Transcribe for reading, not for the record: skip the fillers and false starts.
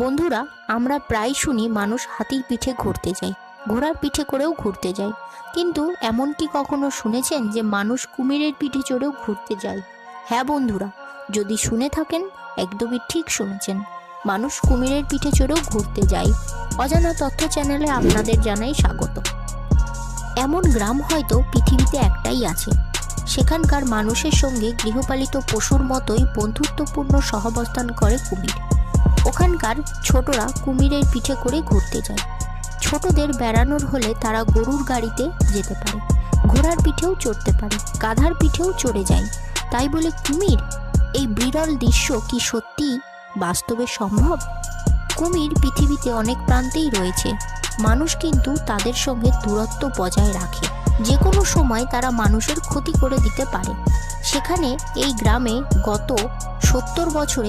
বন্ধুরা, আমরা প্রায় শুনি মানুষ হাতির পিঠে ঘুরতে যায়, ঘোড়ার পিঠে করেও ঘুরতে যায়, কিন্তু এমন কি কখনো শুনেছেন যে মানুষ কুমিরের পিঠে চড়েও ঘুরতে যায়? হ্যাঁ বন্ধুরা, যদি শুনে থাকেন একদমই ঠিক শুনেছেন। মানুষ কুমিরের পিঠে চড়েও ঘুরতে যায়। অজানা তথ্য চ্যানেলে আপনাদের জানাই স্বাগত। এমন গ্রাম হয়তো পৃথিবীতে একটাই আছে, সেখানকার মানুষের সঙ্গে গৃহপালিত পশুর মতোই বন্ধুত্বপূর্ণ সহাবস্থান করে কুমির। ওখানকার ছোটরা কুমিরের পিঠে করে ঘুরতে যায়। ছোটদের বেড়ানোর হলে তারা গরুর গাড়িতে যেতে পারে, ঘোড়ার পিঠেও চড়তে পারে, গাধার পিঠেও চড়ে যায়। তাই বলে কুমির? এই বিরল দৃশ্য কি সত্যি বাস্তবে সম্ভব? কুমির পৃথিবীতে অনেক প্রান্তেই রয়েছে, মানুষ কিন্তু তাদের সঙ্গে দূরত্ব বজায় রাখে। যে কোনো সময় তারা মানুষের ক্ষতি করে দিতে পারে। সেখানে এই গ্রামে গত 70 বছরে